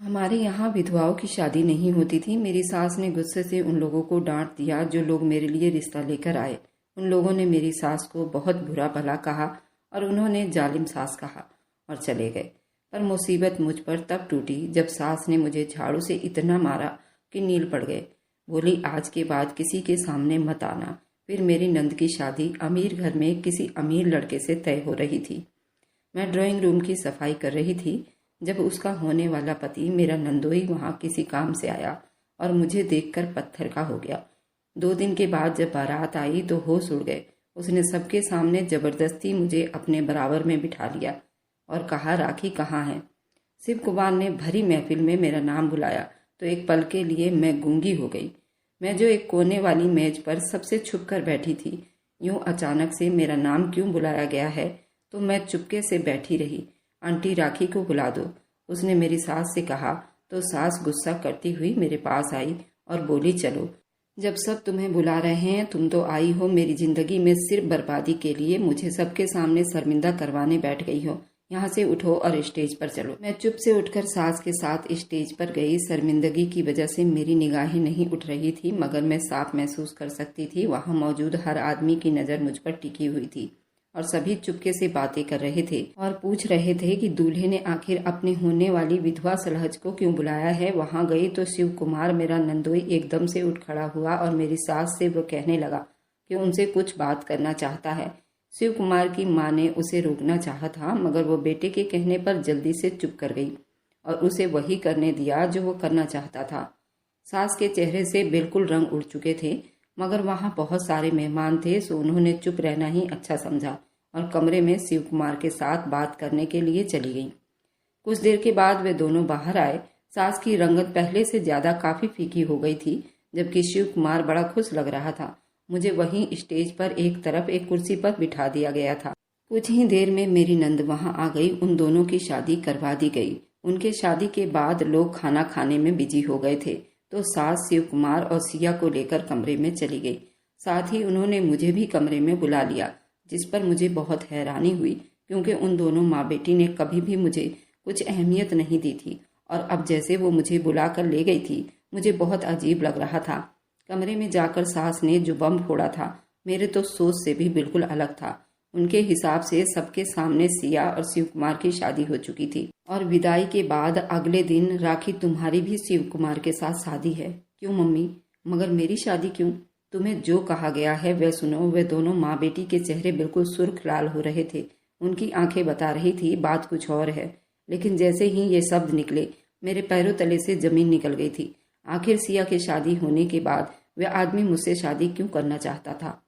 हमारे यहाँ विधवाओं की शादी नहीं होती थी। मेरी सास ने गुस्से से उन लोगों को डांट दिया जो लोग मेरे लिए रिश्ता लेकर आए। उन लोगों ने मेरी सास को बहुत बुरा भला कहा और उन्होंने जालिम सास कहा और चले गए। पर मुसीबत मुझ पर तब टूटी जब सास ने मुझे झाड़ू से इतना मारा कि नील पड़ गए। बोली, आज के बाद किसी के सामने मत आना। फिर मेरी नंद की शादी अमीर घर में किसी अमीर लड़के से तय हो रही थी। मैं ड्राइंग रूम की सफाई कर रही थी जब उसका होने वाला पति मेरा नंदोई वहां किसी काम से आया और मुझे देखकर पत्थर का हो गया। 2 दिन के बाद जब बारात आई तो होश उड़ गए। उसने सबके सामने जबरदस्ती मुझे अपने बराबर में बिठा लिया और कहा, राखी कहाँ है। शिव कुमार ने भरी महफिल में मेरा नाम बुलाया तो एक पल के लिए मैं गूंगी हो गई। मैं जो एक कोने वाली मेज पर सबसे छुप कर बैठी थी, यूं अचानक से मेरा नाम क्यों बुलाया गया है तो मैं चुपके से बैठी रही। आंटी, राखी को बुला दो, उसने मेरी सास से कहा तो सास गुस्सा करती हुई मेरे पास आई और बोली, चलो, जब सब तुम्हें बुला रहे हैं तुम तो आई हो मेरी जिंदगी में सिर्फ बर्बादी के लिए मुझे सबके सामने शर्मिंदा करवाने बैठ गई हो। यहाँ से उठो और स्टेज पर चलो। मैं चुप से उठकर सास के साथ स्टेज पर गई। शर्मिंदगी की वजह से मेरी निगाहें नहीं उठ रही थी, मगर मैं साफ महसूस कर सकती थी वहाँ मौजूद हर आदमी की नज़र मुझ पर टिकी हुई थी और सभी चुपके से बातें कर रहे थे और पूछ रहे थे कि दूल्हे ने आखिर अपने होने वाली विधवा सलहज को क्यों बुलाया है। वहां गई तो शिव कुमार मेरा नंदोई एकदम से उठ खड़ा हुआ और मेरी सास से वो कहने लगा कि उनसे कुछ बात करना चाहता है। शिव कुमार की माँ ने उसे रोकना चाहा था, मगर वो बेटे के कहने पर जल्दी से चुप कर गई और उसे वही करने दिया जो वो करना चाहता था। सास के चेहरे से बिल्कुल रंग उड़ चुके थे, मगर वहाँ बहुत सारे मेहमान थे सो उन्होंने चुप रहना ही अच्छा समझा और कमरे में शिव कुमार के साथ बात करने के लिए चली गई। कुछ देर के बाद वे दोनों बाहर आए। सास की रंगत पहले से ज्यादा काफी फीकी हो गई थी, जबकि शिव कुमार बड़ा खुश लग रहा था। मुझे वहीं स्टेज पर एक तरफ एक कुर्सी पर बिठा दिया गया था। कुछ ही देर में मेरी नंद वहां आ गई। उन दोनों की शादी करवा दी गई। उनके शादी के बाद लोग खाना खाने में बिजी हो गए थे तो सास शिव कुमार और सिया को लेकर कमरे में चली गई। साथ ही उन्होंने मुझे भी कमरे में बुला लिया, जिस पर मुझे बहुत हैरानी हुई क्योंकि उन दोनों माँ बेटी ने कभी भी मुझे कुछ अहमियत नहीं दी थी और अब जैसे वो मुझे बुलाकर ले गई थी मुझे बहुत अजीब लग रहा था। कमरे में जाकर सास ने जो बम फोड़ा था मेरे तो सोच से भी बिल्कुल अलग था। उनके हिसाब से सबके सामने सिया और शिव कुमार की शादी हो चुकी थी और विदाई के बाद अगले दिन, राखी तुम्हारी भी शिव कुमार के साथ शादी है। क्यों मम्मी? मगर मेरी शादी क्यों? तुम्हें जो कहा गया है वह सुनो। वे दोनों माँ बेटी के चेहरे बिल्कुल सुर्ख लाल हो रहे थे। उनकी आंखें बता रही थी बात कुछ और है, लेकिन जैसे ही ये शब्द निकले मेरे पैरों तले से जमीन निकल गई थी। आखिर सिया की शादी होने के बाद वह आदमी मुझसे शादी क्यों करना चाहता था?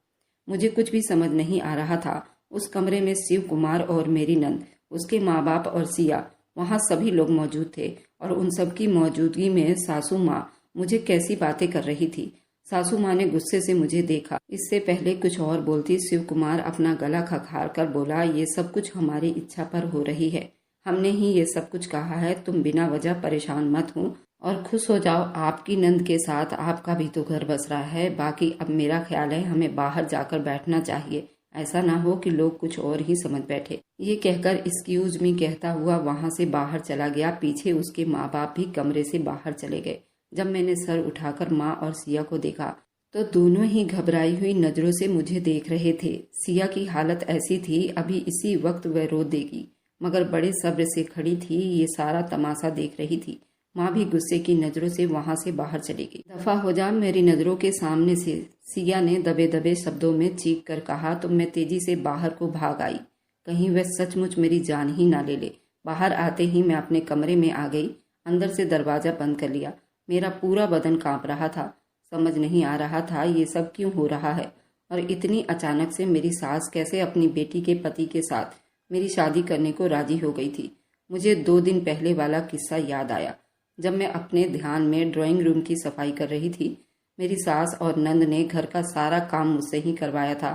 मुझे कुछ भी समझ नहीं आ रहा था। उस कमरे में शिव कुमार और मेरी नंद, उसके माँ बाप और सिया, वहाँ सभी लोग मौजूद थे और उन सबकी मौजूदगी में सासू माँ मुझे कैसी बातें कर रही थी। सासू माँ ने गुस्से से मुझे देखा। इससे पहले कुछ और बोलती शिव कुमार अपना गला खखार कर बोला, ये सब कुछ हमारी इच्छा पर हो रही है। हमने ही ये सब कुछ कहा है। तुम बिना वजह परेशान मत हो और खुश हो जाओ। आपकी नंद के साथ आपका भी तो घर बस रहा है। बाकी अब मेरा ख्याल है हमें बाहर जाकर बैठना चाहिए। ऐसा ना हो कि लोग कुछ और ही समझ बैठे। ये कहकर एक्सक्यूज मी कहता हुआ वहां से बाहर चला गया। पीछे उसके माँ बाप भी कमरे से बाहर चले गए। जब मैंने सर उठाकर माँ और सिया को देखा तो दोनों ही घबराई हुई नजरों से मुझे देख रहे थे। सिया की हालत ऐसी थी अभी इसी वक्त वह रो देगी, मगर बड़े सब्र से खड़ी थी, ये सारा तमाशा देख रही थी। माँ भी गुस्से की नजरों से वहां से बाहर चली गई। दफा हो जा मेरी नजरों के सामने से, सिया ने दबे दबे शब्दों में चीख कर कहा तो मैं तेजी से बाहर को भाग आई। कहीं वह सचमुच मेरी जान ही ना ले ले। बाहर आते ही मैं अपने कमरे में आ गई। अंदर से दरवाजा बंद कर लिया। मेरा पूरा बदन कांप रहा था। समझ नहीं आ रहा था ये सब क्यों हो रहा है और इतनी अचानक से मेरी सास कैसे अपनी बेटी के पति के साथ मेरी शादी करने को राजी हो गई थी। मुझे 2 दिन पहले वाला किस्सा याद आया। जब मैं अपने ध्यान में ड्राइंग रूम की सफाई कर रही थी, मेरी सास और नंद ने घर का सारा काम मुझसे ही करवाया था।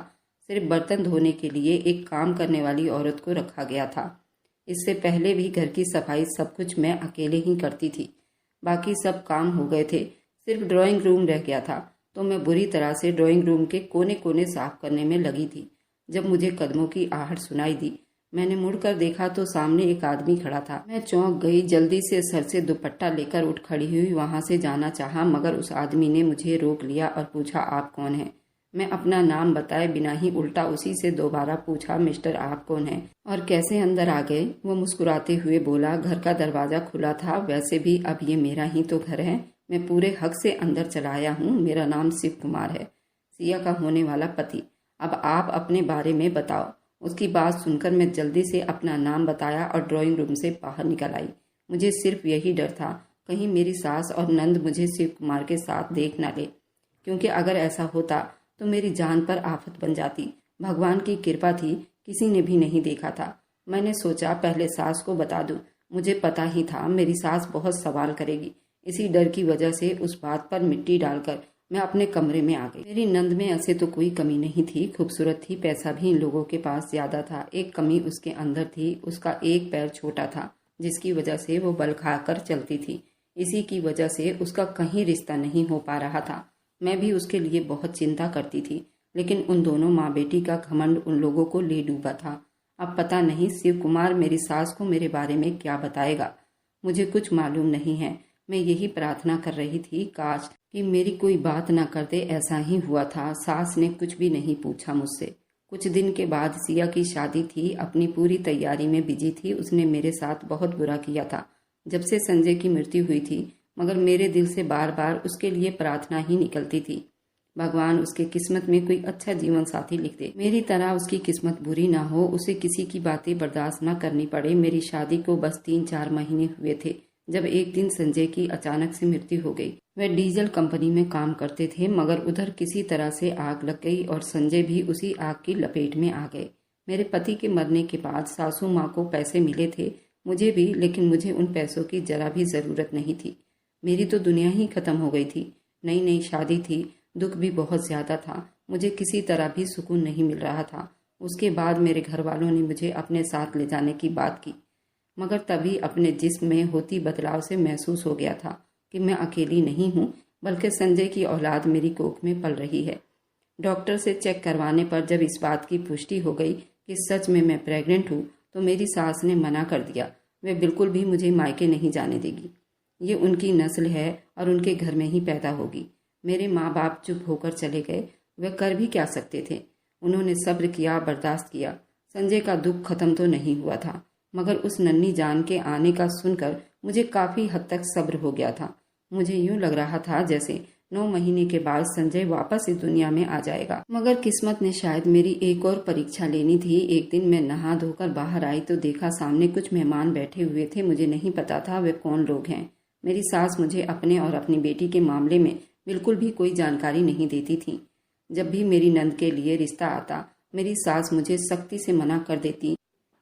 सिर्फ बर्तन धोने के लिए एक काम करने वाली औरत को रखा गया था। इससे पहले भी घर की सफाई सब कुछ मैं अकेले ही करती थी। बाकी सब काम हो गए थे, सिर्फ ड्राइंग रूम रह गया था तो मैं बुरी तरह से ड्राइंग रूम के कोने कोने साफ करने में लगी थी। जब मुझे कदमों की आहट सुनाई दी, मैंने मुड़कर देखा तो सामने एक आदमी खड़ा था। मैं चौंक गई, जल्दी से सर से दुपट्टा लेकर उठ खड़ी हुई, वहां से जाना चाहा, मगर उस आदमी ने मुझे रोक लिया और पूछा, आप कौन हैं? मैं अपना नाम बताए बिना ही उल्टा उसी से दोबारा पूछा, मिस्टर आप कौन हैं और कैसे अंदर आ गए? वो मुस्कुराते हुए बोला, घर का दरवाजा खुला था, वैसे भी अब ये मेरा ही तो घर है, मैं पूरे हक से अंदर चला आया हूँ। मेरा नाम शिव कुमार है, सिया का होने वाला पति। अब आप अपने बारे में बताओ। उसकी बात सुनकर मैं जल्दी से अपना नाम बताया और ड्राइंग रूम से बाहर निकल आई। मुझे सिर्फ यही डर था, कहीं मेरी सास और नंद मुझे शिव कुमार के साथ देख न ले, क्योंकि अगर ऐसा होता तो मेरी जान पर आफत बन जाती। भगवान की कृपा थी, किसी ने भी नहीं देखा था। मैंने सोचा पहले सास को बता दूं। मुझे पता ही था मेरी सास बहुत सवाल करेगी। इसी डर की वजह से उस बात पर मिट्टी डालकर मैं अपने कमरे में आ गई। मेरी नंद में ऐसे तो कोई कमी नहीं थी, खूबसूरत थी, पैसा भी इन लोगों के पास ज्यादा था। एक कमी उसके अंदर थी, उसका एक पैर छोटा था, जिसकी वजह से वो बल खाकर चलती थी। इसी की वजह से उसका कहीं रिश्ता नहीं हो पा रहा था। मैं भी उसके लिए बहुत चिंता करती थी, लेकिन उन दोनों माँ बेटी का घमंड उन लोगों को ले डूबा था। अब पता नहीं शिव कुमार मेरी सास को मेरे बारे में क्या बताएगा। मुझे कुछ मालूम नहीं है। मैं यही प्रार्थना कर रही थी, काश कि मेरी कोई बात ना कर दे। ऐसा ही हुआ था। सास ने कुछ भी नहीं पूछा मुझसे। कुछ दिन के बाद सिया की शादी थी, अपनी पूरी तैयारी में बिजी थी। उसने मेरे साथ बहुत बुरा किया था जब से संजय की मृत्यु हुई थी, मगर मेरे दिल से बार बार उसके लिए प्रार्थना ही निकलती थी, भगवान उसके किस्मत में कोई अच्छा जीवन साथी लिख दे, मेरी तरह उसकी किस्मत बुरी ना हो, उसे किसी की बातें बर्दाश्त न करनी पड़े। मेरी शादी को बस 3-4 महीने हुए थे जब एक दिन संजय की अचानक से मृत्यु हो गई। वह डीजल कंपनी में काम करते थे, मगर उधर किसी तरह से आग लग गई और संजय भी उसी आग की लपेट में आ गए। मेरे पति के मरने के बाद सासू माँ को पैसे मिले थे, मुझे भी, लेकिन मुझे उन पैसों की जरा भी जरूरत नहीं थी। मेरी तो दुनिया ही खत्म हो गई थी। नई नई शादी थी, दुख भी बहुत ज्यादा था, मुझे किसी तरह भी सुकून नहीं मिल रहा था। उसके बाद मेरे घर वालों ने मुझे अपने साथ ले जाने की बात की, मगर तभी अपने जिस्म में होती बदलाव से महसूस हो गया था कि मैं अकेली नहीं हूँ, बल्कि संजय की औलाद मेरी कोख में पल रही है। डॉक्टर से चेक करवाने पर जब इस बात की पुष्टि हो गई कि सच में मैं प्रेग्नेंट हूँ, तो मेरी सास ने मना कर दिया। वे बिल्कुल भी मुझे मायके नहीं जाने देगी। ये उनकी नस्ल है और उनके घर में ही पैदा होगी। मेरे माँ बाप चुप होकर चले गए। वे कर भी क्या सकते थे। उन्होंने सब्र किया, बर्दाश्त किया। संजय का दुख खत्म तो नहीं हुआ था, मगर उस नन्ही जान के आने का सुनकर मुझे काफी हद तक सब्र हो गया था। मुझे यूं लग रहा था जैसे 9 महीने के बाद संजय वापस इस दुनिया में आ जाएगा। मगर किस्मत ने शायद मेरी एक और परीक्षा लेनी थी। एक दिन मैं नहा धोकर बाहर आई तो देखा सामने कुछ मेहमान बैठे हुए थे। मुझे नहीं पता था वे कौन लोग हैं। मेरी सास मुझे अपने और अपनी बेटी के मामले में बिल्कुल भी कोई जानकारी नहीं देती थी। जब भी मेरी नंद के लिए रिश्ता आता, मेरी सास मुझे सख्ती से मना कर देती,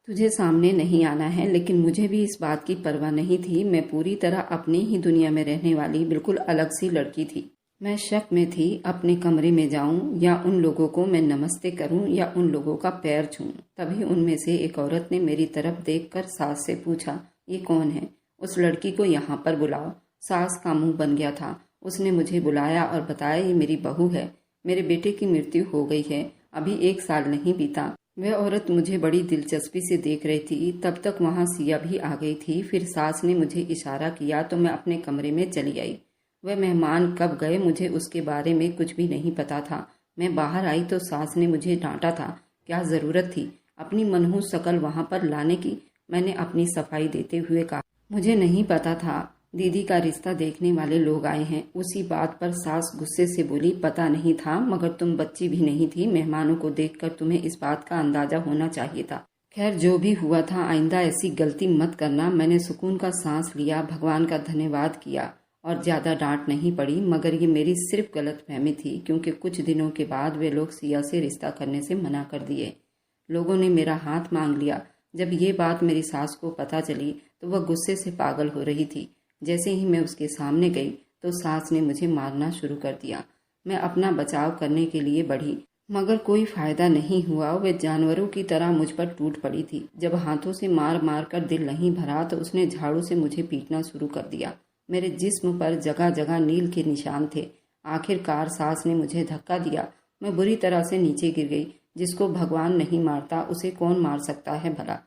तुझे सामने नहीं आना है। लेकिन मुझे भी इस बात की परवाह नहीं थी। मैं पूरी तरह अपनी ही दुनिया में रहने वाली बिल्कुल अलग सी लड़की थी। मैं शक में थी, अपने कमरे में जाऊं या उन लोगों को मैं नमस्ते करूं या उन लोगों का पैर छूऊं। तभी उनमें से एक औरत ने मेरी तरफ देखकर सास से पूछा, ये कौन है? उस लड़की को यहाँ पर बुलाओ। सास का मुंह बन गया था। उसने मुझे बुलाया और बताया, ये मेरी बहू है, मेरे बेटे की मृत्यु हो गई है, अभी 1 साल नहीं बीता। वह औरत मुझे बड़ी दिलचस्पी से देख रही थी। तब तक वहाँ सिया भी आ गई थी। फिर सास ने मुझे इशारा किया तो मैं अपने कमरे में चली आई। वह मेहमान कब गए मुझे उसके बारे में कुछ भी नहीं पता था। मैं बाहर आई तो सास ने मुझे डांटा था। क्या जरूरत थी अपनी मनहूस शकल वहाँ पर लाने की? मैंने अपनी सफाई देते हुए कहा, मुझे नहीं पता था, दीदी का रिश्ता देखने वाले लोग आए हैं। उसी बात पर सास गुस्से से बोली, पता नहीं था, मगर तुम बच्ची भी नहीं थी। मेहमानों को देखकर तुम्हें इस बात का अंदाजा होना चाहिए था। खैर जो भी हुआ था, आइंदा ऐसी गलती मत करना। मैंने सुकून का सांस लिया, भगवान का धन्यवाद किया और ज्यादा डांट नहीं पड़ी। मगर ये मेरी सिर्फ गलतफहमी थी, क्योंकि कुछ दिनों के बाद वे लोग सिया से रिश्ता करने से मना कर दिए। लोगों ने मेरा हाथ मांग लिया। जब ये बात मेरी सास को पता चली तो वह गुस्से से पागल हो रही थी। जैसे ही मैं उसके सामने गई तो सास ने मुझे मारना शुरू कर दिया। मैं अपना बचाव करने के लिए बढ़ी, मगर कोई फायदा नहीं हुआ। वे जानवरों की तरह मुझ पर टूट पड़ी थी। जब हाथों से मार मार कर दिल नहीं भरा तो उसने झाड़ू से मुझे पीटना शुरू कर दिया। मेरे जिस्म पर जगह जगह नील के निशान थे। आखिरकार सास ने मुझे धक्का दिया। मैं बुरी तरह से नीचे गिर गई। जिसको भगवान नहीं मारता उसे कौन मार सकता है भला।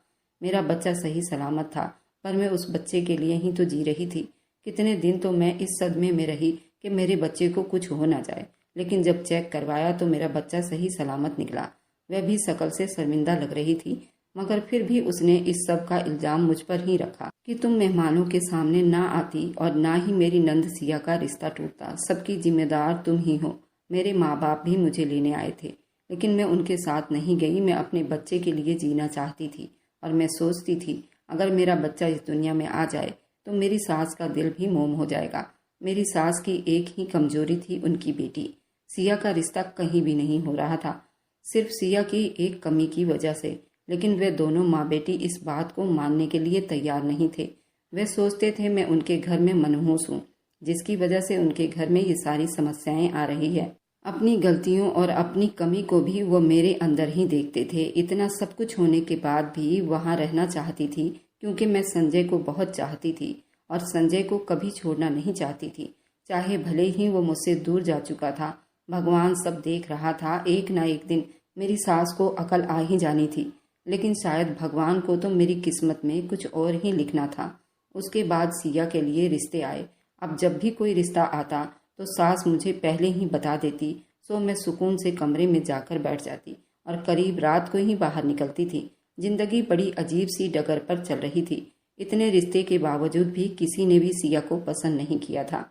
मेरा बच्चा सही सलामत था, पर मैं उस बच्चे के लिए ही तो जी रही थी। कितने दिन तो मैं इस सदमे में रही कि मेरे बच्चे को कुछ हो ना जाए, लेकिन जब चेक करवाया तो मेरा बच्चा सही सलामत निकला। वह भी शकल से शर्मिंदा लग रही थी, मगर फिर भी उसने इस सब का इल्जाम मुझ पर ही रखा कि तुम मेहमानों के सामने ना आती और ना ही मेरी नंद सिया का रिश्ता टूटता। सबकी जिम्मेदार तुम ही हो। मेरे माँ बाप भी मुझे लेने आए थे, लेकिन मैं उनके साथ नहीं गई। मैं अपने बच्चे के लिए जीना चाहती थी और मैं सोचती थी अगर मेरा बच्चा इस दुनिया में आ जाए तो मेरी सास का दिल भी मोम हो जाएगा। मेरी सास की एक ही कमजोरी थी, उनकी बेटी। सिया का रिश्ता कहीं भी नहीं हो रहा था, सिर्फ सिया की एक कमी की वजह से। लेकिन वे दोनों माँ बेटी इस बात को मानने के लिए तैयार नहीं थे। वे सोचते थे मैं उनके घर में मनहूस हूँ, जिसकी वजह से उनके घर में ये सारी समस्याएं आ रही है। अपनी गलतियों और अपनी कमी को भी वो मेरे अंदर ही देखते थे। इतना सब कुछ होने के बाद भी वहाँ रहना चाहती थी, क्योंकि मैं संजय को बहुत चाहती थी और संजय को कभी छोड़ना नहीं चाहती थी, चाहे भले ही वो मुझसे दूर जा चुका था। भगवान सब देख रहा था। एक ना एक दिन मेरी सास को अकल आ ही जानी थी, लेकिन शायद भगवान को तो मेरी किस्मत में कुछ और ही लिखना था। उसके बाद सिया के लिए रिश्ते आए। अब जब भी कोई रिश्ता आता तो सास मुझे पहले ही बता देती, सो मैं सुकून से कमरे में जाकर बैठ जाती और करीब रात को ही बाहर निकलती थी। जिंदगी बड़ी अजीब सी डगर पर चल रही थी। इतने रिश्ते के बावजूद भी किसी ने भी सिया को पसंद नहीं किया था।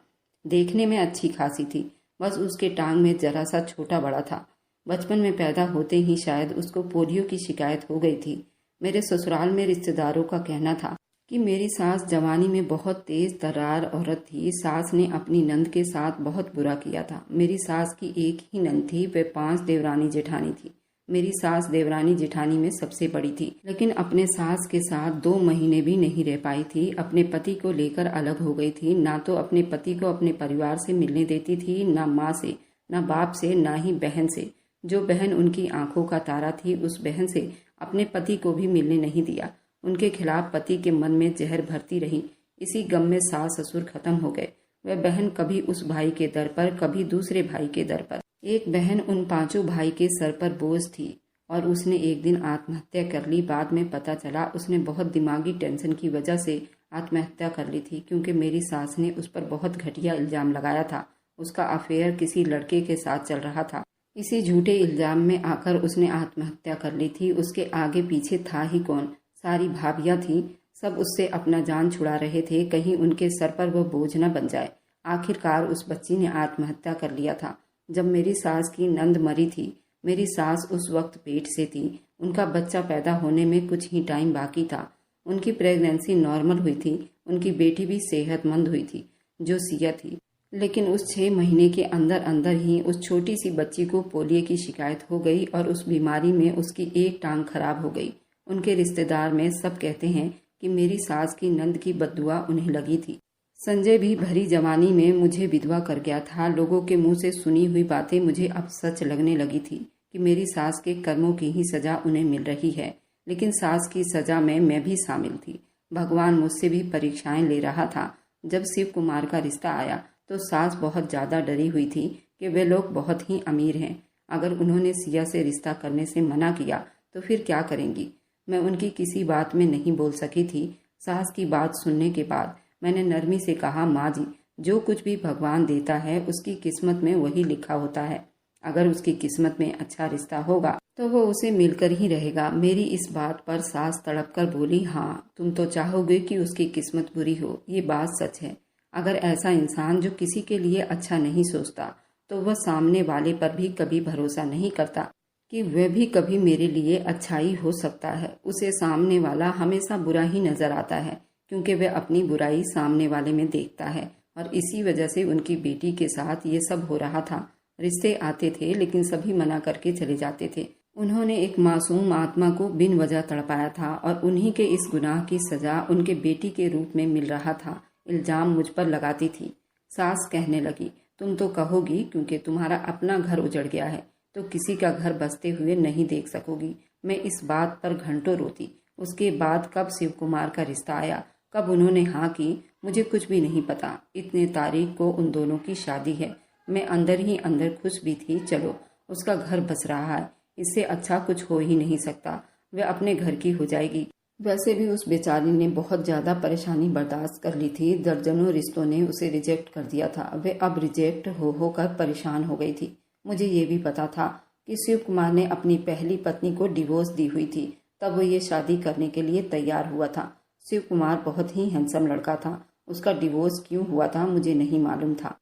देखने में अच्छी खासी थी, बस उसके टांग में जरा सा छोटा बड़ा था। बचपन में पैदा होते ही शायद उसको पोलियो की शिकायत हो गई थी। मेरे ससुराल में रिश्तेदारों का कहना था कि मेरी सास जवानी में बहुत तेज तर्रार औरत थी। सास ने अपनी नंद के साथ बहुत बुरा किया था। मेरी सास की एक ही नंद थी, वे 5 देवरानी जेठानी थी। मेरी सास देवरानी जेठानी में सबसे बड़ी थी, लेकिन अपने सास के साथ 2 महीने भी नहीं रह पाई थी। अपने पति को लेकर अलग हो गई थी। ना तो अपने पति को अपने परिवार से मिलने देती थी, ना माँ से, ना बाप से, ना ही बहन से। जो बहन उनकी आंखों का तारा थी, उस बहन से अपने पति को भी मिलने नहीं दिया। उनके खिलाफ पति के मन में जहर भरती रही। इसी गम में सास ससुर खत्म हो गए। वह बहन कभी उस भाई के दर पर, कभी दूसरे भाई के दर पर। एक बहन उन 5 भाई के सर पर बोझ थी और उसने एक दिन आत्महत्या कर ली। बाद में पता चला उसने बहुत दिमागी टेंशन की वजह से आत्महत्या कर ली थी, क्योंकि मेरी सास ने उस पर बहुत घटिया इल्जाम लगाया था। उसका अफेयर किसी लड़के के साथ चल रहा था। इसी झूठे इल्जाम में आकर उसने आत्महत्या कर ली थी। उसके आगे पीछे था ही कौन? सारी भाभियां थीं, सब उससे अपना जान छुड़ा रहे थे, कहीं उनके सर पर वो बोझ न बन जाए। आखिरकार उस बच्ची ने आत्महत्या कर लिया था। जब मेरी सास की नंद मरी थी, मेरी सास उस वक्त पेट से थी। उनका बच्चा पैदा होने में कुछ ही टाइम बाकी था। उनकी प्रेगनेंसी नॉर्मल हुई थी। उनकी बेटी भी सेहतमंद हुई थी, जो सिया थी। लेकिन उस 6 महीने के अंदर अंदर ही उस छोटी सी बच्ची को पोलियो की शिकायत हो गई और उस बीमारी में उसकी एक टांग खराब हो गई। उनके रिश्तेदार में सब कहते हैं कि मेरी सास की नंद की बद्दुआ उन्हें लगी थी। संजय भी भरी जवानी में मुझे विधवा कर गया था। लोगों के मुंह से सुनी हुई बातें मुझे अब सच लगने लगी थी कि मेरी सास के कर्मों की ही सजा उन्हें मिल रही है। लेकिन सास की सजा में मैं भी शामिल थी। भगवान मुझसे भी परीक्षाएं ले रहा था। जब शिव कुमार का रिश्ता आया तो सास बहुत ज़्यादा डरी हुई थी कि वे लोग बहुत ही अमीर हैं। अगर उन्होंने सिया से रिश्ता करने से मना किया तो फिर क्या करेंगी? मैं उनकी किसी बात में नहीं बोल सकी थी। सास की बात सुनने के बाद मैंने नरमी से कहा, माँ जी, जो कुछ भी भगवान देता है उसकी किस्मत में वही लिखा होता है। अगर उसकी किस्मत में अच्छा रिश्ता होगा तो वो उसे मिलकर ही रहेगा। मेरी इस बात पर सास तड़प कर बोली, हाँ, तुम तो चाहोगे कि उसकी किस्मत बुरी हो, ये बात सच है। अगर ऐसा इंसान जो किसी के लिए अच्छा नहीं सोचता तो वह सामने वाले पर भी कभी भरोसा नहीं करता कि वह भी कभी मेरे लिए अच्छाई हो सकता है। उसे सामने वाला हमेशा बुरा ही नजर आता है, क्योंकि वह अपनी बुराई सामने वाले में देखता है। और इसी वजह से उनकी बेटी के साथ ये सब हो रहा था। रिश्ते आते थे लेकिन सभी मना करके चले जाते थे। उन्होंने एक मासूम आत्मा को बिन वजह तड़पाया था और उन्हीं के इस गुनाह की सजा उनके बेटी के रूप में मिल रहा था। इल्जाम मुझ पर लगाती थी। सास कहने लगी, तुम तो कहोगी क्योंकि तुम्हारा अपना घर उजड़ गया है तो किसी का घर बसते हुए नहीं देख सकोगी। मैं इस बात पर घंटों रोती। उसके बाद कब शिव कुमार का रिश्ता आया, कब उन्होंने हाँ की, मुझे कुछ भी नहीं पता। इतने तारीख को उन दोनों की शादी है। मैं अंदर ही अंदर खुश भी थी। चलो, उसका घर बस रहा है, इससे अच्छा कुछ हो ही नहीं सकता। वह अपने घर की हो जाएगी। वैसे भी उस बेचारी ने बहुत ज़्यादा परेशानी बर्दाश्त कर ली थी। दर्जनों रिश्तों ने उसे रिजेक्ट कर दिया था। वह अब रिजेक्ट हो कर परेशान हो गई थी। मुझे ये भी पता था कि शिव कुमार ने अपनी पहली पत्नी को डिवोर्स दी हुई थी, तब वो ये शादी करने के लिए तैयार हुआ था। शिव कुमार बहुत ही हैंडसम लड़का था। उसका डिवोर्स क्यों हुआ था मुझे नहीं मालूम था।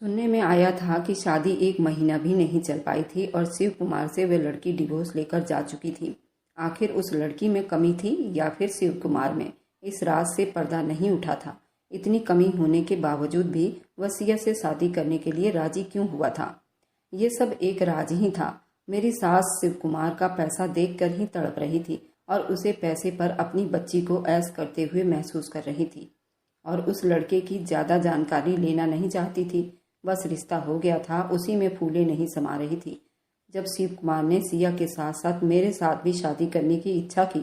सुनने में आया था कि शादी 1 महीना भी नहीं चल पाई थी और शिव कुमार से वह लड़की डिवोर्स लेकर जा चुकी थी। आखिर उस लड़की में कमी थी या फिर शिव कुमार में? इस राज से पर्दा नहीं उठा था। इतनी कमी होने के बावजूद भी वह सिया से शादी करने के लिए राजी क्यों हुआ था? ये सब एक राज ही था। मेरी सास शिव कुमार का पैसा देखकर ही तड़प रही थी और उसे पैसे पर अपनी बच्ची को ऐश करते हुए महसूस कर रही थी और उस लड़के की ज़्यादा जानकारी लेना नहीं चाहती थी। बस रिश्ता हो गया था, उसी में फूले नहीं समा रही थी। जब शिव कुमार ने सिया के साथ साथ मेरे साथ भी शादी करने की इच्छा की,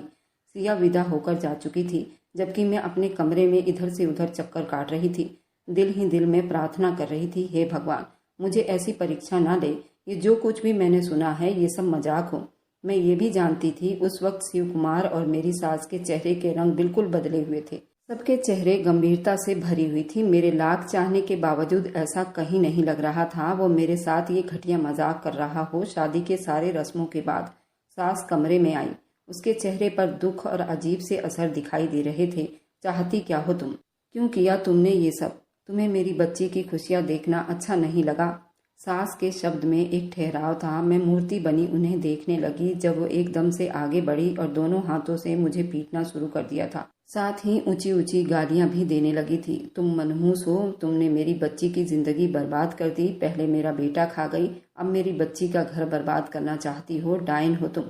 सिया विदा होकर जा चुकी थी, जबकि मैं अपने कमरे में इधर से उधर चक्कर काट रही थी। दिल ही दिल में प्रार्थना कर रही थी, हे भगवान, मुझे ऐसी परीक्षा ना ले। ये जो कुछ भी मैंने सुना है ये सब मजाक हो। मैं ये भी जानती थी उस वक्त शिव कुमार और मेरी सास के चेहरे के रंग बिल्कुल बदले हुए थे। सबके चेहरे गंभीरता से भरी हुई थी। मेरे लाख चाहने के बावजूद ऐसा कहीं नहीं लग रहा था वो मेरे साथ ये घटिया मजाक कर रहा हो। शादी के सारे रस्मों के बाद सास कमरे में आई। उसके चेहरे पर दुख और अजीब से असर दिखाई दे रहे थे। चाहती क्या हो तुम? क्यों किया तुमने ये सब? तुम्हें मेरी बच्ची की खुशियां देखना अच्छा नहीं लगा? सास के शब्द में एक ठहराव था। मैं मूर्ति बनी उन्हें देखने लगी जब वो एकदम से आगे बढ़ी और दोनों हाथों से मुझे पीटना शुरू कर दिया था। साथ ही ऊंची ऊंची गालियां भी देने लगी थी। तुम मनहूस हो, तुमने मेरी बच्ची की जिंदगी बर्बाद कर दी। पहले मेरा बेटा खा गई, अब मेरी बच्ची का घर बर्बाद करना चाहती हो। डायन हो तुम।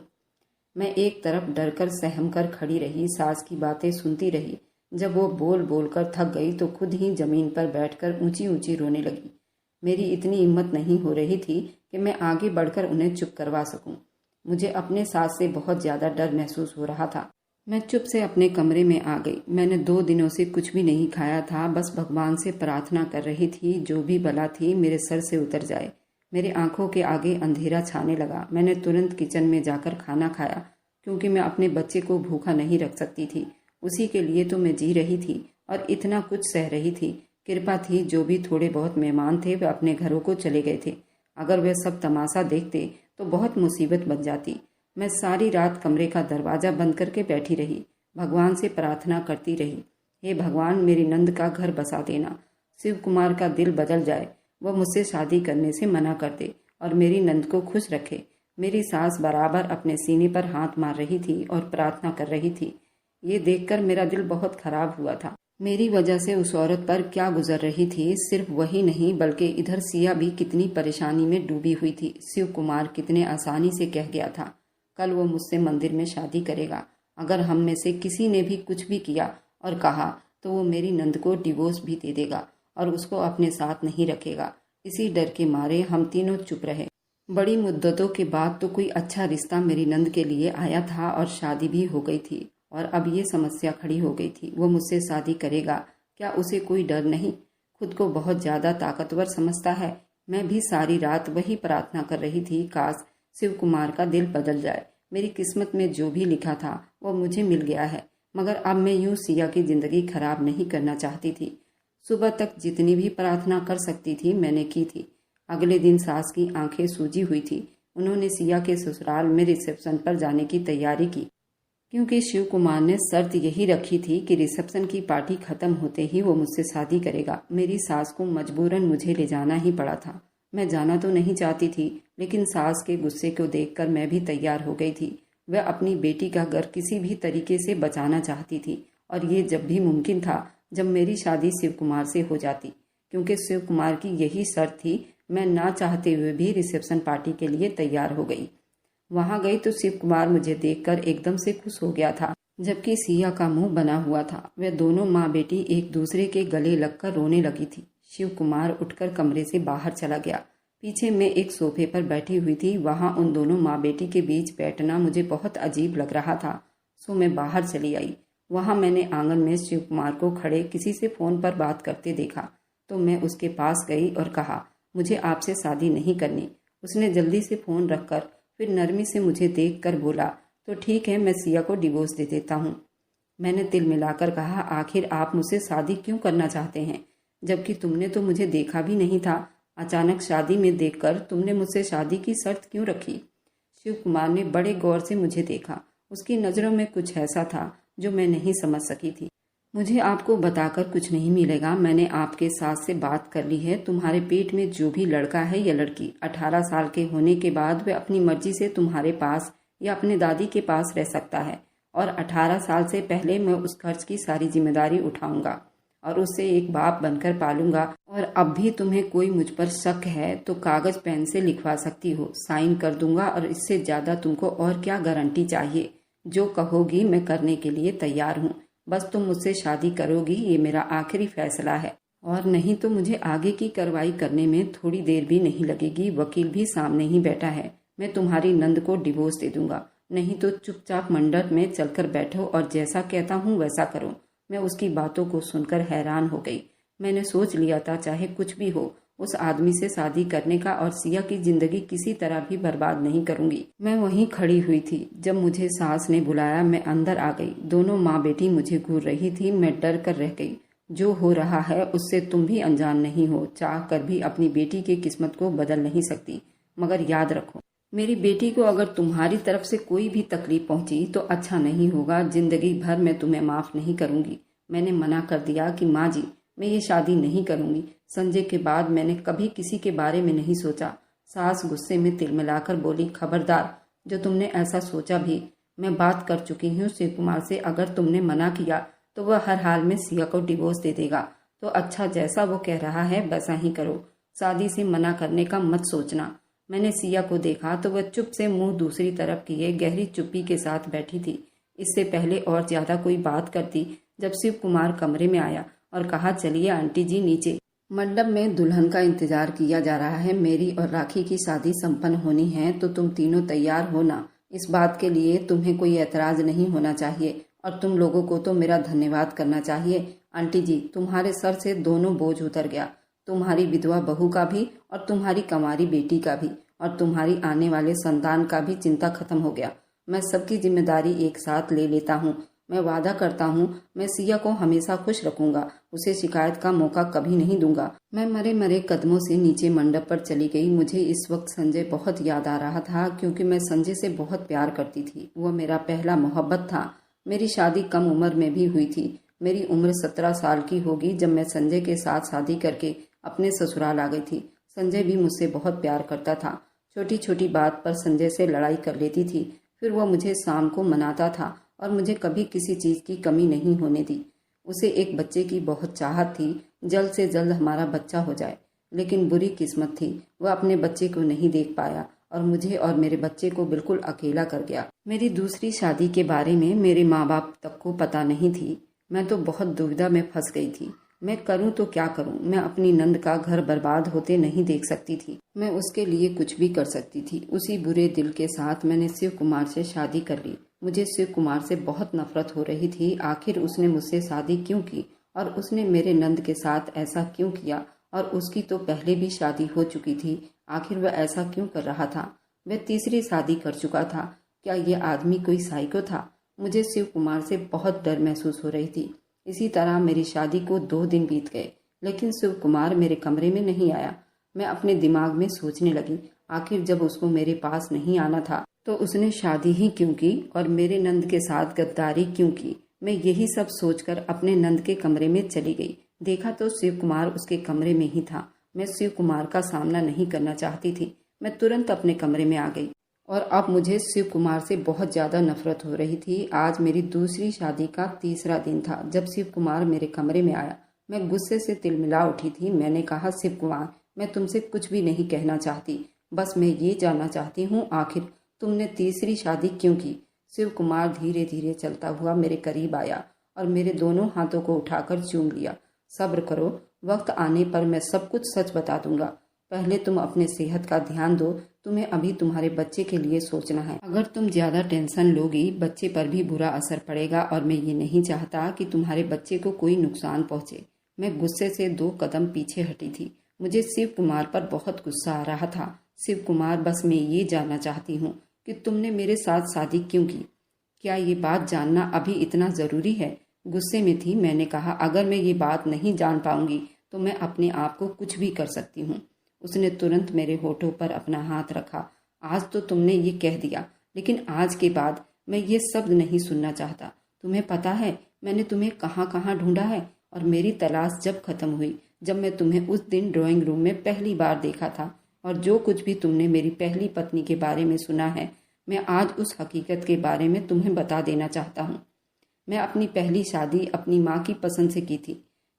मैं एक तरफ डरकर सहम कर खड़ी रही, सास की बातें सुनती रही। जब वो बोल बोल कर थक गई तो खुद ही जमीन पर बैठकर ऊंची ऊंची रोने लगी। मेरी इतनी हिम्मत नहीं हो रही थी कि मैं आगे बढ़कर उन्हें चुप करवा सकूं। मुझे अपने सास से बहुत ज्यादा डर महसूस हो रहा था। मैं चुप से अपने कमरे में आ गई। मैंने 2 दिनों से कुछ भी नहीं खाया था। बस भगवान से प्रार्थना कर रही थी जो भी बला थी मेरे सर से उतर जाए। मेरे आंखों के आगे अंधेरा छाने लगा। मैंने तुरंत किचन में जाकर खाना खाया क्योंकि मैं अपने बच्चे को भूखा नहीं रख सकती थी। उसी के लिए तो मैं जी रही थी और इतना कुछ सह रही थी। कृपा थी जो भी थोड़े बहुत मेहमान थे वे अपने घरों को चले गए थे। अगर वे सब तमाशा देखते तो बहुत मुसीबत बन जाती। मैं सारी रात कमरे का दरवाज़ा बंद करके बैठी रही। भगवान से प्रार्थना करती रही, हे भगवान, मेरी नंद का घर बसा देना। शिव कुमार का दिल बदल जाए, वह मुझसे शादी करने से मना कर दे और मेरी नंद को खुश रखे। मेरी सास बराबर अपने सीने पर हाथ मार रही थी और प्रार्थना कर रही थी। ये देखकर मेरा दिल बहुत खराब हुआ था। मेरी वजह से उस औरत पर क्या गुजर रही थी। सिर्फ वही नहीं बल्कि इधर सिया भी कितनी परेशानी में डूबी हुई थी। शिव कुमार कितने आसानी से कह गया था कल वो मुझसे मंदिर में शादी करेगा। अगर हम में से किसी ने भी कुछ भी किया और कहा तो वो मेरी नंद को डिवोर्स भी दे देगा और उसको अपने साथ नहीं रखेगा। इसी डर के मारे हम तीनों चुप रहे। बड़ी मुद्दतों के बाद तो कोई अच्छा रिश्ता मेरी नंद के लिए आया था और शादी भी हो गई थी। और अब ये समस्या खड़ी हो गई थी, वो मुझसे शादी करेगा। क्या उसे कोई डर नहीं? खुद को बहुत ज़्यादा ताकतवर समझता है। मैं भी सारी रात वही प्रार्थना कर रही थी, काश शिव कुमार का दिल बदल जाए। मेरी किस्मत में जो भी लिखा था वो मुझे मिल गया है, मगर अब मैं यूं सिया की जिंदगी खराब नहीं करना चाहती थी। सुबह तक जितनी भी प्रार्थना कर सकती थी मैंने की थी। अगले दिन सास की आंखें सूजी हुई थी। उन्होंने सिया के ससुराल में रिसेप्शन पर जाने की तैयारी की, क्योंकि शिव कुमार ने शर्त यही रखी थी कि रिसेप्शन की पार्टी खत्म होते ही वो मुझसे शादी करेगा। मेरी सास को मजबूरन मुझे ले जाना ही पड़ा था। मैं जाना तो नहीं चाहती थी, लेकिन सास के गुस्से को देखकर मैं भी तैयार हो गई थी। वह अपनी बेटी का घर किसी भी तरीके से बचाना चाहती थी और ये जब भी मुमकिन था जब मेरी शादी शिव कुमार से हो जाती, क्योंकि शिव कुमार की यही शर्त थी। मैं ना चाहते हुए भी रिसेप्शन पार्टी के लिए तैयार हो गई। वहां गई तो शिव कुमार मुझे देखकर एकदम से खुश हो गया था, जबकि सिया का मुंह बना हुआ था। वे दोनों माँ बेटी एक दूसरे के गले लगकर रोने लगी थी। शिव कुमार उठकर कमरे से बाहर चला गया। पीछे मैं एक सोफे पर बैठी हुई थी। वहां उन दोनों माँ बेटी के बीच बैठना मुझे बहुत अजीब लग रहा था, सो मैं बाहर चली आई। वहां मैंने आंगन में शिव कुमार को खड़े किसी से फोन पर बात करते देखा तो मैं उसके पास गई और कहा, मुझे आपसे शादी नहीं करनी। उसने जल्दी से फोन रखकर फिर नरमी से मुझे देख कर बोला, तो ठीक है, मैं सिया को डिवोर्स दे देता हूँ। मैंने तिल मिलाकर कहा, आखिर आप मुझसे शादी क्यों करना चाहते हैं, जबकि तुमने तो मुझे देखा भी नहीं था। अचानक शादी में देखकर तुमने मुझसे शादी की शर्त क्यों रखी? शिव कुमार ने बड़े गौर से मुझे देखा। उसकी नज़रों में कुछ ऐसा था जो मैं नहीं समझ सकी थी। मुझे आपको बताकर कुछ नहीं मिलेगा। मैंने आपके सास से बात कर ली है। तुम्हारे पेट में जो भी लड़का है या लड़की 18 साल के होने के बाद वह अपनी मर्जी से तुम्हारे पास या अपने दादी के पास रह सकता है, और 18 साल से पहले मैं उस खर्च की सारी जिम्मेदारी उठाऊंगा और उससे एक बाप बनकर पालूंगा। और अब भी तुम्हें कोई मुझ पर शक है तो कागज पेन से लिखवा सकती हो, साइन कर दूंगा, और इससे ज्यादा तुमको और क्या गारंटी चाहिए? जो कहोगी मैं करने के लिए तैयार हूँ। बस तुम मुझसे शादी करोगी, ये मेरा आखिरी फैसला है, और नहीं तो मुझे आगे की कार्रवाई करने में थोड़ी देर भी नहीं लगेगी। वकील भी सामने ही बैठा है। मैं तुम्हारी नंद को डिवोर्स दे दूंगा, नहीं तो चुपचाप मंडप में चलकर बैठो और जैसा कहता हूँ वैसा करो। मैं उसकी बातों को सुनकर हैरान हो गई। मैंने सोच लिया था चाहे कुछ भी हो, उस आदमी से शादी करने का, और सिया की जिंदगी किसी तरह भी बर्बाद नहीं करूंगी। मैं वहीं खड़ी हुई थी। जब मुझे सास ने बुलाया मैं अंदर आ गई। दोनों माँ बेटी मुझे घूर रही थी। मैं डर कर रह गई। जो हो रहा है उससे तुम भी अनजान नहीं हो। चाह कर भी अपनी बेटी की किस्मत को बदल नहीं सकती। मगर याद रखो, मेरी बेटी को अगर तुम्हारी तरफ से कोई भी तकलीफ पहुंची तो अच्छा नहीं होगा। जिंदगी भर मैं तुम्हें माफ नहीं करूंगी। मैंने मना कर दिया कि माँ जी, मैं ये शादी नहीं करूंगी। संजय के बाद मैंने कभी किसी के बारे में नहीं सोचा। सास गुस्से में तिल मिलाकर बोली, खबरदार, जो तुमने ऐसा सोचा भी। मैं बात कर चुकी हूँ शिव कुमार से। अगर तुमने मना किया तो वह हर हाल में सिया को डिवोर्स दे देगा। तो अच्छा, जैसा वो कह रहा है वैसा ही करो। शादी से मना करने का मत सोचना। मैंने सिया को देखा तो वह चुप से मुंह दूसरी तरफ किए गहरी चुप्पी के साथ बैठी थी। इससे पहले और ज्यादा कोई बात करती जब शिव कुमार कमरे में आया और कहा, चलिए आंटी जी नीचे। मंडप में दुल्हन का इंतजार किया जा रहा है। मेरी और राखी की शादी संपन्न होनी है, तो तुम तीनों तैयार हो ना? इस बात के लिए तुम्हें कोई ऐतराज नहीं होना चाहिए, और तुम लोगों को तो मेरा धन्यवाद करना चाहिए। आंटी जी, तुम्हारे सर से दोनों बोझ उतर गया। तुम्हारी विधवा बहू का भी, और तुम्हारी कंवारी बेटी का भी, और तुम्हारी आने वाले संतान का भी चिंता खत्म हो गया। मैं सबकी जिम्मेदारी एक साथ ले लेता हूँ। मैं वादा करता हूँ, मैं सिया को हमेशा खुश रखूंगा। उसे शिकायत का मौका कभी नहीं दूंगा। मैं मरे मरे कदमों से नीचे मंडप पर चली गई। मुझे इस वक्त संजय बहुत याद आ रहा था, क्योंकि मैं संजय से बहुत प्यार करती थी। वह मेरा पहला मोहब्बत था। मेरी शादी कम उम्र में भी हुई थी। मेरी उम्र 17 साल की होगी जब मैं संजय के साथ शादी करके अपने ससुराल आ गई थी। संजय भी मुझसे बहुत प्यार करता था। छोटी छोटी बात पर संजय से लड़ाई कर लेती थी। फिर वह मुझे शाम को मनाता था और मुझे कभी किसी चीज की कमी नहीं होने दी। उसे एक बच्चे की बहुत चाहत थी, जल्द से जल्द हमारा बच्चा हो जाए। लेकिन बुरी किस्मत थी, वह अपने बच्चे को नहीं देख पाया और मुझे और मेरे बच्चे को बिल्कुल अकेला कर गया। मेरी दूसरी शादी के बारे में मेरे माँ बाप तक को पता नहीं थी। मैं तो बहुत दुविधा में फंस गई थी। मैं करूं तो क्या करूं? मैं अपनी नंद का घर बर्बाद होते नहीं देख सकती थी। मैं उसके लिए कुछ भी कर सकती थी। उसी बुरे दिल के साथ मैंने शिव कुमार से शादी कर ली। मुझे शिव कुमार से बहुत नफरत हो रही थी। आखिर उसने मुझसे शादी क्यों की, और उसने मेरे नंद के साथ ऐसा क्यों किया? और उसकी तो पहले भी शादी हो चुकी थी। आखिर वह ऐसा क्यों कर रहा था? वह तीसरी शादी कर चुका था। क्या यह आदमी कोई साइको था? मुझे शिव कुमार से बहुत डर महसूस हो रही थी। इसी तरह मेरी शादी को 2 दिन बीत गए, लेकिन शिव कुमार मेरे कमरे में नहीं आया। मैं अपने दिमाग में सोचने लगी, आखिर जब उसको मेरे पास नहीं आना था तो उसने शादी ही क्यों की और मेरे नंद के साथ गद्दारी क्यों की? मैं यही सब सोचकर अपने नंद के कमरे में चली गई। देखा तो शिव कुमार उसके कमरे में ही था। मैं शिव कुमार का सामना नहीं करना चाहती थी। मैं तुरंत अपने कमरे में आ गई और अब मुझे शिव कुमार से बहुत ज्यादा नफरत हो रही थी। आज मेरी दूसरी शादी का तीसरा दिन था जब शिव कुमार मेरे कमरे में आया। मैं गुस्से से तिलमिला उठी थी। मैंने कहा, शिव कुमार, मैं तुमसे कुछ भी नहीं कहना चाहती, बस मैं ये जानना चाहती हूँ आखिर तुमने तीसरी शादी क्यों की? शिव कुमार धीरे धीरे चलता हुआ मेरे करीब आया और मेरे दोनों हाथों को उठाकर चूम लिया। सब्र करो, वक्त आने पर मैं सब कुछ सच बता दूंगा। पहले तुम अपने सेहत का ध्यान दो। तुम्हें अभी तुम्हारे बच्चे के लिए सोचना है। अगर तुम ज्यादा टेंशन लोगी बच्चे पर भी बुरा असर पड़ेगा और मैं ये नहीं चाहता कि तुम्हारे बच्चे को कोई नुकसान पहुंचे। मैं गुस्से से 2 कदम पीछे हटी थी। मुझे शिव कुमार पर बहुत गुस्सा आ रहा था। शिव कुमार, बस मैं ये जानना चाहती हूँ कि तुमने मेरे साथ शादी क्यों की। क्या ये बात जानना अभी इतना ज़रूरी है? गुस्से में थी। मैंने कहा, अगर मैं ये बात नहीं जान पाऊंगी तो मैं अपने आप को कुछ भी कर सकती हूँ। उसने तुरंत मेरे होठों पर अपना हाथ रखा। आज तो तुमने ये कह दिया, लेकिन आज के बाद मैं ये शब्द नहीं सुनना चाहता। तुम्हें पता है मैंने तुम्हें कहाँ कहाँ ढूंढा है, और मेरी तलाश जब खत्म हुई जब मैं तुम्हें उस दिन ड्राइंग रूम में पहली बार देखा था, और जो कुछ भी तुमने मेरी पहली पत्नी के बारे में सुना है, मैं आज उस हकीकत के बारे में तुम्हें बता देना चाहता हूँ। मैं अपनी पहली शादी अपनी माँ की पसंद से की थी,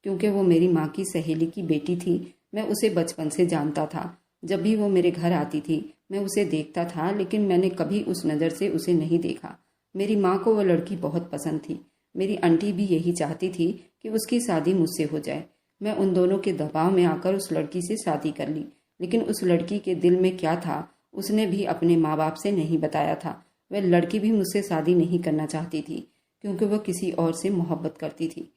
क्योंकि वो मेरी माँ की सहेली की बेटी थी। मैं उसे बचपन से जानता था। जब भी वो मेरे घर आती थी मैं उसे देखता था, लेकिन मैंने कभी उस नज़र से उसे नहीं देखा। मेरी माँ को वो लड़की बहुत पसंद थी। मेरी आंटी भी यही चाहती थी कि उसकी शादी मुझसे हो जाए। मैं उन दोनों के दबाव में आकर उस लड़की से शादी कर ली, लेकिन उस लड़की के दिल में क्या था उसने भी अपने माँ बाप से नहीं बताया था। वह लड़की भी मुझसे शादी नहीं करना चाहती थी, क्योंकि वह किसी और से मोहब्बत करती थी।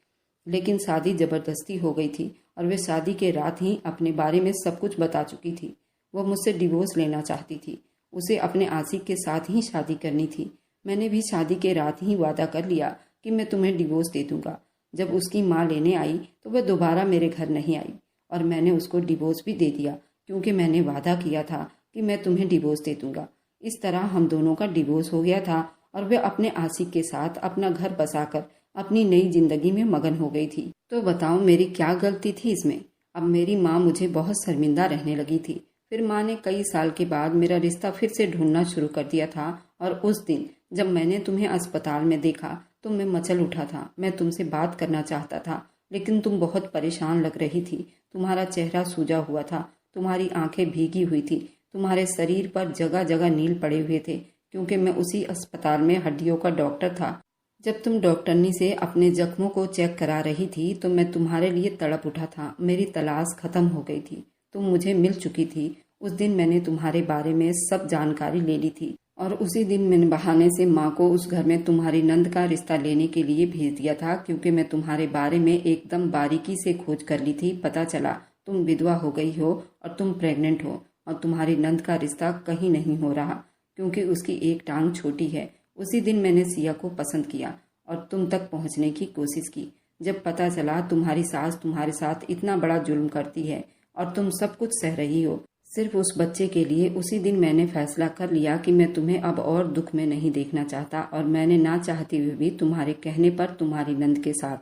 लेकिन शादी ज़बरदस्ती हो गई थी, और वह शादी के रात ही अपने बारे में सब कुछ बता चुकी थी। वह मुझसे डिवोर्स लेना चाहती थी। उसे अपने आशिक के साथ ही शादी करनी थी। मैंने भी शादी के रात ही वादा कर लिया कि मैं तुम्हें डिवोर्स दे दूंगा। जब उसकी माँ लेने आई तो वह दोबारा मेरे घर नहीं आई, और मैंने उसको डिवोर्स भी दे दिया, क्योंकि मैंने वादा किया था कि मैं तुम्हें डिवोर्स दे दूंगा। इस तरह हम दोनों का डिवोर्स हो गया था, और वह अपने आशिक के साथ अपना घर बसाकर अपनी नई जिंदगी में मगन हो गई थी। तो बताओ मेरी क्या गलती थी इसमें? अब मेरी माँ मुझे बहुत शर्मिंदा रहने लगी थी। फिर माँ ने कई साल के बाद मेरा रिश्ता फिर से ढूंढना शुरू कर दिया था, और उस दिन जब मैंने तुम्हें अस्पताल में देखा तो मैं मचल उठा था। मैं तुमसे बात करना चाहता था, लेकिन तुम बहुत परेशान लग रही थी। तुम्हारा चेहरा सूजा हुआ था, तुम्हारी आंखें भीगी हुई थी, तुम्हारे शरीर पर जगह जगह नील पड़े हुए थे, क्योंकि मैं उसी अस्पताल में हड्डियों का डॉक्टर था। जब तुम डॉक्टरनी से अपने जख्मों को चेक करा रही थी तो मैं तुम्हारे लिए तड़प उठा था। मेरी तलाश खत्म हो गई थी, तुम मुझे मिल चुकी थी। उस दिन मैंने तुम्हारे बारे में सब जानकारी ले ली थी, और उसी दिन मैंने बहाने से माँ को उस घर में तुम्हारी नंद का रिश्ता लेने के लिए भेज दिया था, क्योंकि मैं तुम्हारे बारे में एकदम बारीकी से खोज कर ली थी। पता चला तुम विधवा हो गई हो और तुम प्रेग्नेंट हो, और तुम्हारी नंद का रिश्ता कहीं नहीं हो रहा, क्योंकि उसकी एक टांग छोटी है। उसी दिन मैंने सिया को पसंद किया और तुम तक पहुंचने की कोशिश की। जब पता चला तुम्हारी सास तुम्हारे साथ इतना बड़ा जुल्म करती है और तुम सब कुछ सह रही हो सिर्फ उस बच्चे के लिए, उसी दिन मैंने फैसला कर लिया कि मैं तुम्हें अब और दुख में नहीं देखना चाहता, और मैंने ना चाहते हुए भी तुम्हारे कहने पर तुम्हारी नंद के साथ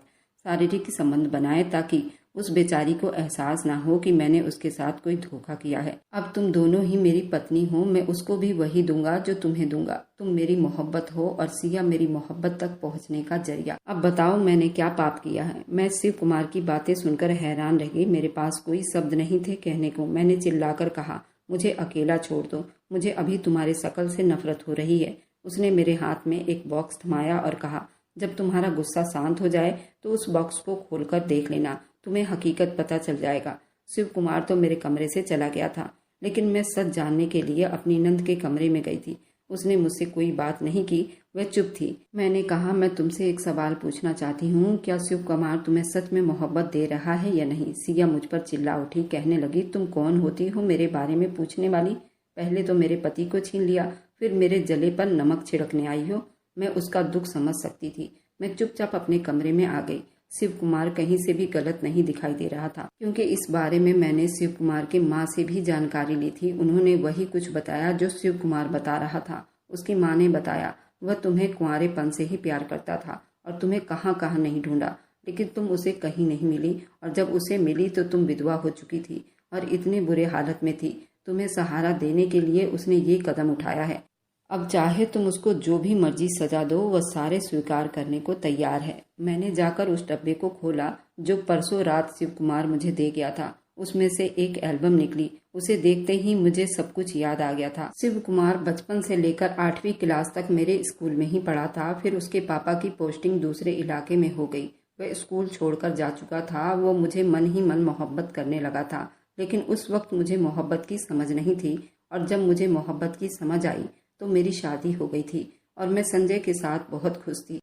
शारीरिक संबंध बनाए, ताकि उस बेचारी को एहसास ना हो कि मैंने उसके साथ कोई धोखा किया है। अब तुम दोनों ही मेरी पत्नी हो, मैं उसको भी वही दूंगा जो तुम्हें दूंगा। तुम मेरी मोहब्बत हो और सिया मेरी मोहब्बत तक पहुंचने का जरिया। अब बताओ मैंने क्या पाप किया है? मैं शिव कुमार की बातें सुनकर हैरान रह गई। मेरे पास कोई शब्द नहीं थे कहने को। मैंने चिल्लाकर कहा, मुझे अकेला छोड़ दो, मुझे अभी तुम्हारे शकल से नफरत हो रही है। उसने मेरे हाथ में एक बॉक्स थमाया और कहा, जब तुम्हारा गुस्सा शांत हो जाए तो उस बॉक्स को खोलकर देख लेना, तुम्हें हकीकत पता चल जाएगा। शिव कुमार तो मेरे कमरे से चला गया था, लेकिन मैं सच जानने के लिए अपनी नंद के कमरे में गई थी। उसने मुझसे कोई बात नहीं की, वह चुप थी। मैंने कहा, मैं तुमसे एक सवाल पूछना चाहती हूँ, क्या शिव कुमार तुम्हें सच में मोहब्बत दे रहा है या नहीं? सिया मुझ पर चिल्ला उठी, कहने लगी, तुम कौन होती हो मेरे बारे में पूछने वाली? पहले तो मेरे पति को छीन लिया, फिर मेरे जले पर नमक छिड़कने आई हो। मैं उसका दुख समझ सकती थी। मैं चुपचाप अपने कमरे में आ गई। शिव कुमार कहीं से भी गलत नहीं दिखाई दे रहा था, क्योंकि इस बारे में मैंने शिव कुमार की माँ से भी जानकारी ली थी। उन्होंने वही कुछ बताया जो शिव कुमार बता रहा था। उसकी माँ ने बताया, वह तुम्हें कुंवारेपन से ही प्यार करता था और तुम्हें कहाँ कहाँ नहीं ढूंढा, लेकिन तुम उसे कहीं नहीं मिली, और जब उसे मिली तो तुम विधवा हो चुकी थी और इतने बुरे हालत में थी। तुम्हें सहारा देने के लिए उसने ये कदम उठाया है। अब चाहे तुम उसको जो भी मर्जी सजा दो, वह सारे स्वीकार करने को तैयार है। मैंने जाकर उस डब्बे को खोला जो परसों रात शिव कुमार मुझे दे गया था। उसमें से एक एल्बम निकली। उसे देखते ही मुझे सब कुछ याद आ गया था। शिव कुमार बचपन से लेकर 8वीं क्लास तक मेरे स्कूल में ही पढ़ा था। फिर उसके पापा की पोस्टिंग दूसरे इलाके में हो गई। वह स्कूल छोड़कर जा चुका था। वो मुझे मन ही मन मोहब्बत करने लगा था, लेकिन उस वक्त मुझे मोहब्बत की समझ नहीं थी, और जब मुझे मोहब्बत की समझ आई तो मेरी शादी हो गई थी और मैं संजय के साथ बहुत खुश थी।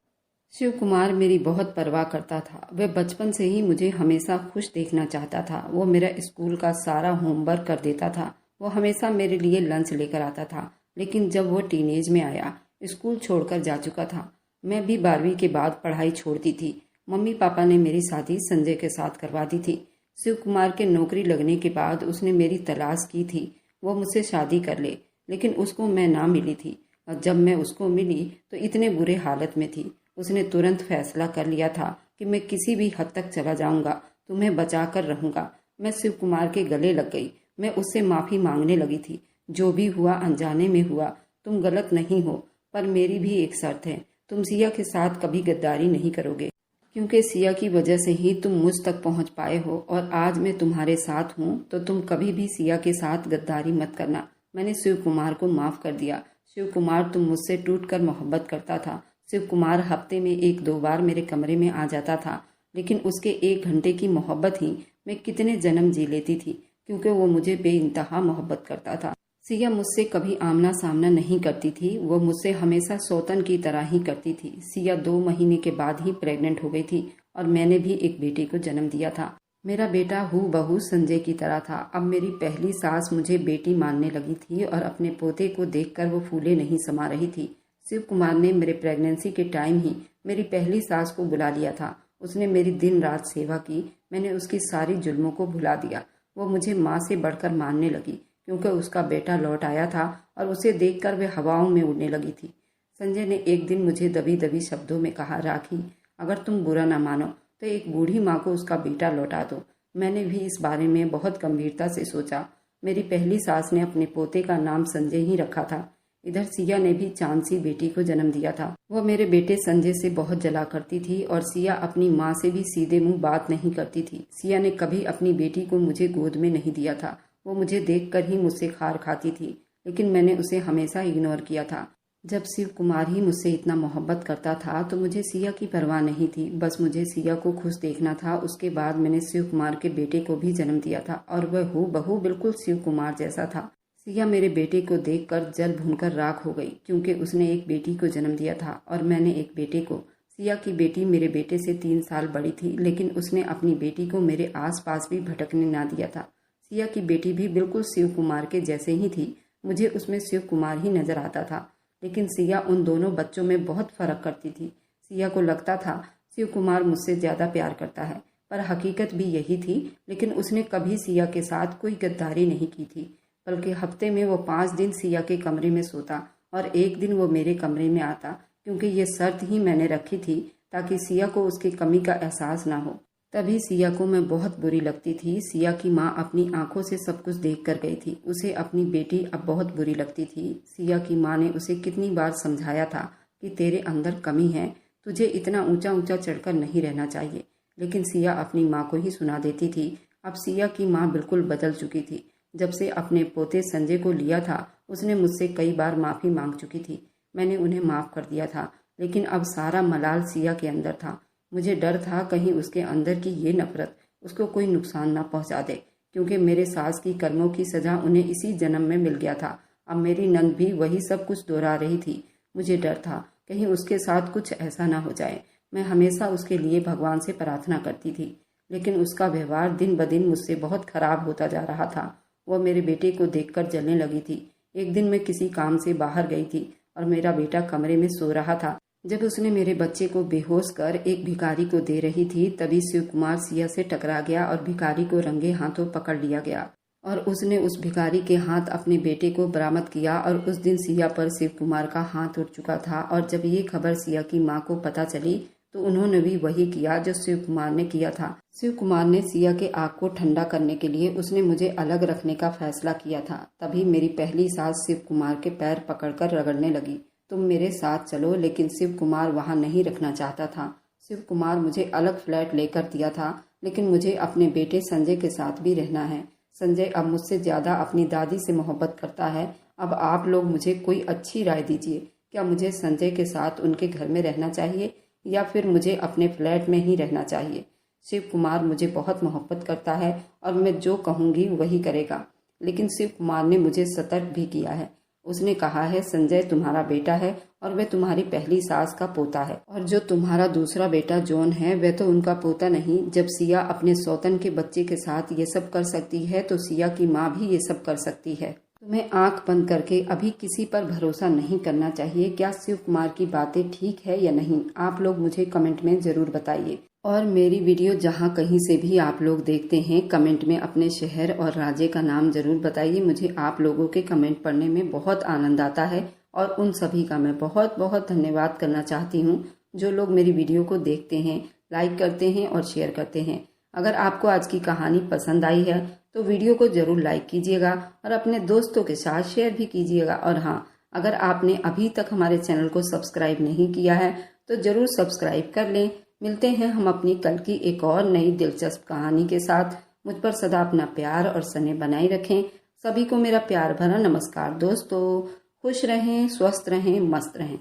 शिव कुमार मेरी बहुत परवाह करता था। वह बचपन से ही मुझे हमेशा खुश देखना चाहता था। वो मेरा स्कूल का सारा होमवर्क कर देता था। वो हमेशा मेरे लिए लंच लेकर आता था। लेकिन जब वो टीनेज में आया, स्कूल छोड़कर जा चुका था। मैं भी 12वीं के बाद पढ़ाई छोड़ दी थी। मम्मी पापा ने मेरी शादी संजय के साथ करवा दी थी। शिव कुमार के नौकरी लगने के बाद उसने मेरी तलाश की थी, वो मुझसे शादी कर ले, लेकिन उसको मैं ना मिली थी। और जब मैं उसको मिली तो इतने बुरे हालत में थी। उसने तुरंत फैसला कर लिया था कि मैं किसी भी हद तक चला जाऊंगा, तुम्हें बचा कर रहूंगा। मैं शिव कुमार के गले लग गई। मैं उससे माफ़ी मांगने लगी थी। जो भी हुआ अनजाने में हुआ, तुम गलत नहीं हो, पर मेरी भी एक शर्त है, तुम सिया के साथ कभी गद्दारी नहीं करोगे, क्योंकि सिया की वजह से ही तुम मुझ तक पहुंच पाए हो और आज मैं तुम्हारे साथ हूं, तो तुम कभी भी सिया के साथ गद्दारी मत करना। मैंने शिव कुमार को माफ़ कर दिया। शिव कुमार तुम मुझसे टूटकर मोहब्बत करता था। शिव कुमार हफ्ते में 1-2 बार मेरे कमरे में आ जाता था, लेकिन उसके 1 घंटे की मोहब्बत ही मैं कितने जन्म जी लेती थी, क्योंकि वो मुझे बेइंतहा मोहब्बत करता था। सिया मुझसे कभी आमना सामना नहीं करती थी, वो मुझसे हमेशा सौतन की तरह ही करती थी। सिया 2 महीने के बाद ही प्रेग्नेंट हो गई थी और मैंने भी एक बेटे को जन्म दिया था। मेरा बेटा हूबहू संजय की तरह था। अब मेरी पहली सास मुझे बेटी मानने लगी थी और अपने पोते को देखकर वो फूले नहीं समा रही थी। शिव कुमार ने मेरे प्रेगनेंसी के टाइम ही मेरी पहली सास को बुला लिया था। उसने मेरी दिन रात सेवा की। मैंने उसकी सारी जुल्मों को भुला दिया। वो मुझे माँ से बढ़कर मानने लगी, क्योंकि उसका बेटा लौट आया था और उसे देखकर वे हवाओं में उड़ने लगी थी। संजय ने एक दिन मुझे दबी दबी शब्दों में कहा, राखी, अगर तुम बुरा ना मानो तो एक बूढ़ी माँ को उसका बेटा लौटा दो। मैंने भी इस बारे में बहुत गंभीरता से सोचा। मेरी पहली सास ने अपने पोते का नाम संजय ही रखा था। इधर सिया ने भी चांदसी बेटी को जन्म दिया था। वह मेरे बेटे संजय से बहुत जला करती थी और सिया अपनी माँ से भी सीधे मुंह बात नहीं करती थी। सिया ने कभी अपनी बेटी को मुझे गोद में नहीं दिया था। वो मुझे देखकर ही मुझसे खार खाती थी, लेकिन मैंने उसे हमेशा इग्नोर किया था। जब शिव कुमार ही मुझसे इतना मोहब्बत करता था तो मुझे सिया की परवाह नहीं थी। बस मुझे सिया को खुश देखना था। उसके बाद मैंने शिव कुमार के बेटे को भी जन्म दिया था और वह हूबहू बिल्कुल शिव कुमार जैसा था। सिया मेरे बेटे को देखकर जल भूनकर राख हो गई, क्योंकि उसने एक बेटी को जन्म दिया था और मैंने एक बेटे को। सिया की बेटी मेरे बेटे से 3 साल बड़ी थी, लेकिन उसने अपनी बेटी को मेरे आसपास भी भटकने ना दिया था। सिया की बेटी भी बिल्कुल शिव कुमार के जैसे ही थी। मुझे उसमें शिव कुमार ही नजर आता था, लेकिन सिया उन दोनों बच्चों में बहुत फर्क करती थी। सिया को लगता था शिव कुमार मुझसे ज्यादा प्यार करता है, पर हकीकत भी यही थी। लेकिन उसने कभी सिया के साथ कोई गद्दारी नहीं की थी, बल्कि हफ्ते में वो 5 दिन सिया के कमरे में सोता और एक दिन वो मेरे कमरे में आता, क्योंकि ये शर्त ही मैंने रखी थी ताकि सिया को उसकी कमी का एहसास ना हो। तभी सिया को मैं बहुत बुरी लगती थी। सिया की माँ अपनी आंखों से सब कुछ देख कर गई थी। उसे अपनी बेटी अब बहुत बुरी लगती थी। सिया की माँ ने उसे कितनी बार समझाया था कि तेरे अंदर कमी है, तुझे इतना ऊंचा ऊंचा चढ़कर नहीं रहना चाहिए, लेकिन सिया अपनी माँ को ही सुना देती थी। अब सिया की माँ बिल्कुल बदल चुकी थी। जब से अपने पोते संजय को लिया था, उसने मुझसे कई बार माफ़ी मांग चुकी थी। मैंने उन्हें माफ़ कर दिया था, लेकिन अब सारा मलाल सिया के अंदर था। मुझे डर था कहीं उसके अंदर की ये नफरत उसको कोई नुकसान ना पहुंचा दे, क्योंकि मेरे सास की कर्मों की सजा उन्हें इसी जन्म में मिल गया था। अब मेरी नंद भी वही सब कुछ दोहरा रही थी। मुझे डर था कहीं उसके साथ कुछ ऐसा ना हो जाए। मैं हमेशा उसके लिए भगवान से प्रार्थना करती थी, लेकिन उसका व्यवहार दिन ब दिन मुझसे बहुत खराब होता जा रहा था। वह मेरे बेटे को देखकर जलने लगी थी। एक दिन मैं किसी काम से बाहर गई थी और मेरा बेटा कमरे में सो रहा था। जब उसने मेरे बच्चे को बेहोश कर एक भिखारी को दे रही थी, तभी शिव कुमार सिया से टकरा गया और भिखारी को रंगे हाथों पकड़ लिया गया और उसने उस भिखारी के हाथ अपने बेटे को बरामद किया। और उस दिन सिया पर शिव कुमार का हाथ उठ चुका था। और जब ये खबर सिया की माँ को पता चली तो उन्होंने भी वही किया जो शिव कुमार ने किया था। शिव कुमार ने सिया के आग को ठंडा करने के लिए उसने मुझे अलग रखने का फैसला किया था। तभी मेरी पहली सास शिव कुमार के पैर पकड़कर रगड़ने लगी, तुम मेरे साथ चलो। लेकिन शिव कुमार वहाँ नहीं रखना चाहता था। शिव कुमार मुझे अलग फ्लैट लेकर दिया था, लेकिन मुझे अपने बेटे संजय के साथ भी रहना है। संजय अब मुझसे ज्यादा अपनी दादी से मोहब्बत करता है। अब आप लोग मुझे कोई अच्छी राय दीजिए। क्या मुझे संजय के साथ उनके घर में रहना चाहिए या फिर मुझे अपने फ्लैट में ही रहना चाहिए? शिव कुमार मुझे बहुत मोहब्बत करता है और मैं जो कहूँगी वही करेगा। लेकिन शिव कुमार ने मुझे सतर्क भी किया है। उसने कहा है संजय तुम्हारा बेटा है और वह तुम्हारी पहली सास का पोता है, और जो तुम्हारा दूसरा बेटा जॉन है वह तो उनका पोता नहीं। जब सिया अपने सौतन के बच्चे के साथ ये सब कर सकती है तो सिया की माँ भी ये सब कर सकती है। तुम्हें आंख बंद करके अभी किसी पर भरोसा नहीं करना चाहिए। क्या शिव कुमार की बातें ठीक है या नहीं? आप लोग मुझे कमेंट में ज़रूर बताइए। और मेरी वीडियो जहां कहीं से भी आप लोग देखते हैं, कमेंट में अपने शहर और राज्य का नाम ज़रूर बताइए। मुझे आप लोगों के कमेंट पढ़ने में बहुत आनंद आता है और उन सभी का मैं बहुत बहुत धन्यवाद करना चाहती हूँ जो लोग मेरी वीडियो को देखते हैं, लाइक करते हैं और शेयर करते हैं। अगर आपको आज की कहानी पसंद आई है तो वीडियो को जरूर लाइक कीजिएगा और अपने दोस्तों के साथ शेयर भी कीजिएगा। और हाँ, अगर आपने अभी तक हमारे चैनल को सब्सक्राइब नहीं किया है तो जरूर सब्सक्राइब कर लें। मिलते हैं हम अपनी कल की एक और नई दिलचस्प कहानी के साथ। मुझ पर सदा अपना प्यार और स्नेह बनाए रखें। सभी को मेरा प्यार भरा नमस्कार दोस्तों। खुश रहें, स्वस्थ रहें, मस्त रहें।